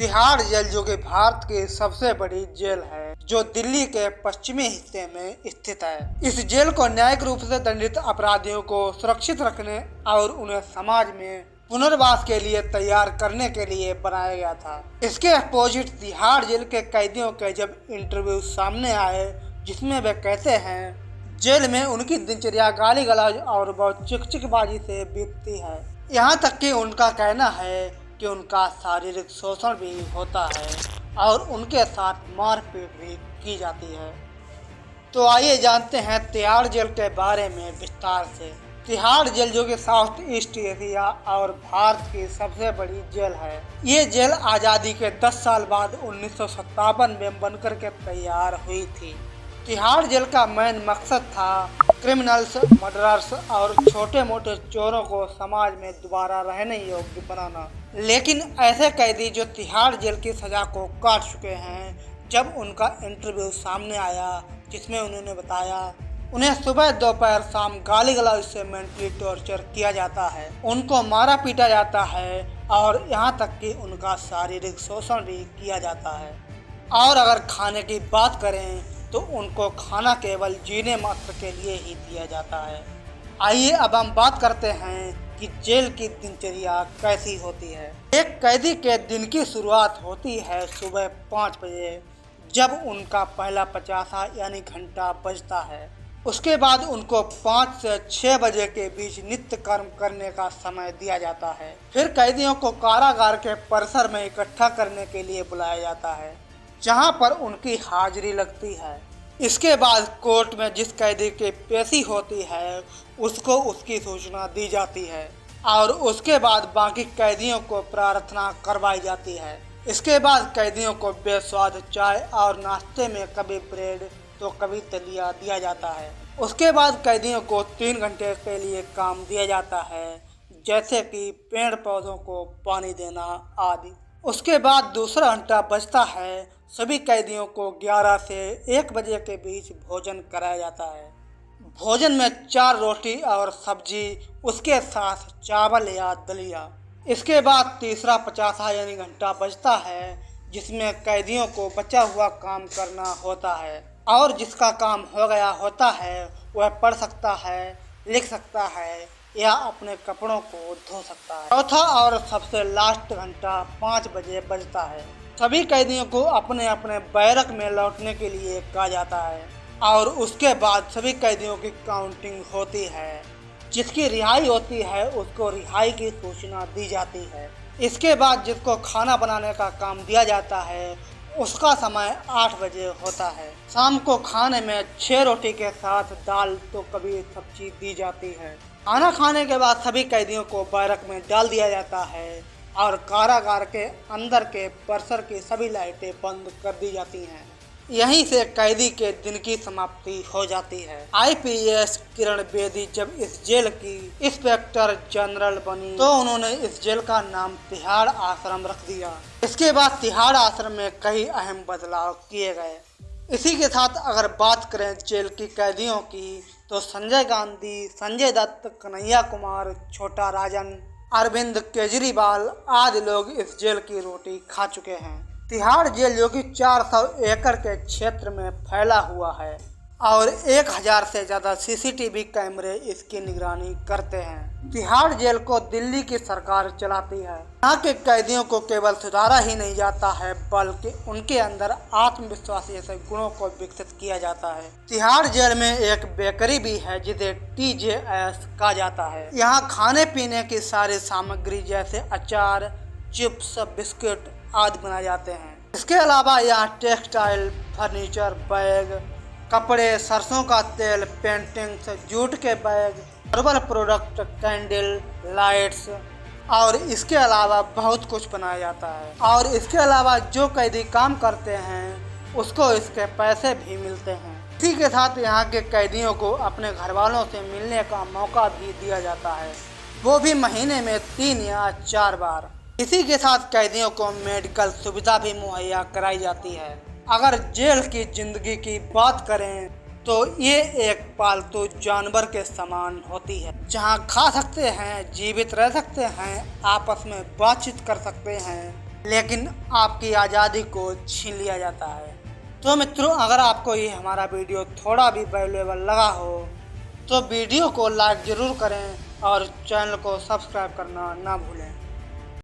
Tihar jail जो कि भारत की सबसे बड़ी जेल है, जो दिल्ली के पश्चिमी हिस्से में स्थित है। इस जेल को न्यायिक रूप से दंडित अपराधियों को सुरक्षित रखने और उन्हें समाज में पुनर्वास के लिए तैयार करने के लिए बनाया गया था। इसके अपोजिट तिहाड़ जेल के कैदियों के जब इंटरव्यू सामने आए, जिसमें वे कहते हैं जेल में उनकी दिनचर्या गाली गलौज और बहुत चिकचिकबाजी से बीतती है। यहाँ तक कि उनका कहना है कि उनका शारीरिक शोषण भी होता है और उनके साथ मारपीट भी की जाती है। तो आइए जानते हैं तिहाड़ जेल के बारे में विस्तार से। तिहाड़ जेल जो कि साउथ ईस्ट एशिया और भारत की सबसे बड़ी जेल है। ये जेल आज़ादी के 10 साल बाद 1957 में बनकर के तैयार हुई थी। तिहाड़ जेल का मेन मकसद था क्रिमिनल्स, मर्डरर्स और छोटे मोटे चोरों को समाज में दोबारा रहने योग्य बनाना। लेकिन ऐसे कैदी जो तिहाड़ जेल की सज़ा को काट चुके हैं, जब उनका इंटरव्यू सामने आया जिसमें उन्होंने बताया उन्हें सुबह दोपहर शाम गाली गलौज से मेंटली टॉर्चर किया जाता है, उनको मारा पीटा जाता है और यहाँ तक कि उनका शारीरिक शोषण भी किया जाता है। और अगर खाने की बात करें तो उनको खाना केवल जीने मात्र के लिए ही दिया जाता है। आइए अब हम बात करते हैं कि जेल की दिनचर्या कैसी होती है। एक कैदी के दिन की शुरुआत होती है सुबह 5 बजे, जब उनका पहला 50 यानी घंटा बजता है। उसके बाद उनको 5 से 6 बजे के बीच नित्य कर्म करने का समय दिया जाता है। फिर कैदियों को कारागार के परिसर में इकट्ठा करने के लिए बुलाया जाता है, जहां पर उनकी हाजिरी लगती है। इसके बाद कोर्ट में जिस कैदी की पेशी होती है उसको उसकी सूचना दी जाती है और उसके बाद बाकी कैदियों को प्रार्थना करवाई जाती है। इसके बाद कैदियों को बेस्वाद चाय और नाश्ते में कभी ब्रेड तो कभी दलिया दिया जाता है। उसके बाद कैदियों को 3 घंटे के लिए काम दिया जाता है, जैसे कि पेड़ पौधों को पानी देना आदि। उसके बाद दूसरा घंटा बजता है। सभी कैदियों को 11 से 1 बजे के बीच भोजन कराया जाता है। भोजन में 4 रोटी और सब्जी, उसके साथ चावल या दलिया। इसके बाद तीसरा 50 यानी घंटा बजता है, जिसमें कैदियों को बचा हुआ काम करना होता है और जिसका काम हो गया होता है वह पढ़ सकता है, लिख सकता है या अपने कपड़ों को धो सकता है। चौथा और सबसे लास्ट घंटा 5 बजे बजता है। सभी कैदियों को अपने अपने बैरक में लौटने के लिए कहा जाता है और उसके बाद सभी कैदियों की काउंटिंग होती है। जिसकी रिहाई होती है उसको रिहाई की सूचना दी जाती है। इसके बाद जिसको खाना बनाने का काम दिया जाता है उसका समय 8 बजे होता है। शाम को खाने में 6 रोटी के साथ दाल तो कभी सब्जी दी जाती है। खाना खाने के बाद सभी कैदियों को बैरक में डाल दिया जाता है और कारागार के अंदर के परिसर की सभी लाइटें बंद कर दी जाती हैं। यहीं से कैदी के दिन की समाप्ति हो जाती है। IPS किरण बेदी जब इस जेल की इंस्पेक्टर जनरल बनी तो उन्होंने इस जेल का नाम तिहाड़ आश्रम रख दिया। इसके बाद तिहाड़ आश्रम में कई अहम बदलाव किए गए। इसी के साथ अगर बात करें जेल की कैदियों की तो संजय गांधी, संजय दत्त, कन्हैया कुमार, छोटा राजन, अरविंद केजरीवाल आदि लोग इस जेल की रोटी खा चुके हैं। तिहाड़ जेल जो कि 400 एकड़ के क्षेत्र में फैला हुआ है और 1000 से ज़्यादा CCTV कैमरे इसकी निगरानी करते हैं। तिहाड़ जेल को दिल्ली की सरकार चलाती है। यहाँ के कैदियों को केवल सुधारा ही नहीं जाता है, बल्कि उनके अंदर आत्मविश्वास जैसे गुणों को विकसित किया जाता है। तिहाड़ जेल में एक बेकरी भी है जिसे TJS कहा जाता है। यहाँ खाने पीने की सारी सामग्री जैसे अचार, चिप्स, बिस्किट आदि बनाए जाते हैं। इसके अलावा यहाँ टेक्सटाइल, फर्नीचर, बैग, कपड़े, सरसों का तेल, पेंटिंग्स, जूट के bag, herbal product, candle, lights और इसके अलावा बहुत कुछ बनाया जाता है। और इसके अलावा जो कैदी काम करते हैं उसको इसके पैसे भी मिलते हैं। इसी के साथ यहाँ के कैदियों को अपने घर वालों से मिलने का मौका भी दिया जाता है, वो भी महीने में 3 या 4 बार। इसी के साथ कैदियों को मेडिकल सुविधा भी मुहैया कराई जाती है। अगर जेल की जिंदगी की बात करें तो ये एक पालतू जानवर के समान होती है, जहाँ खा सकते हैं, जीवित रह सकते हैं, आपस में बातचीत कर सकते हैं लेकिन आपकी आज़ादी को छीन लिया जाता है। तो मित्रों, अगर आपको ये हमारा वीडियो थोड़ा भी वैल्यूएबल लगा हो तो वीडियो को लाइक ज़रूर करें और चैनल को सब्सक्राइब करना ना भूलें।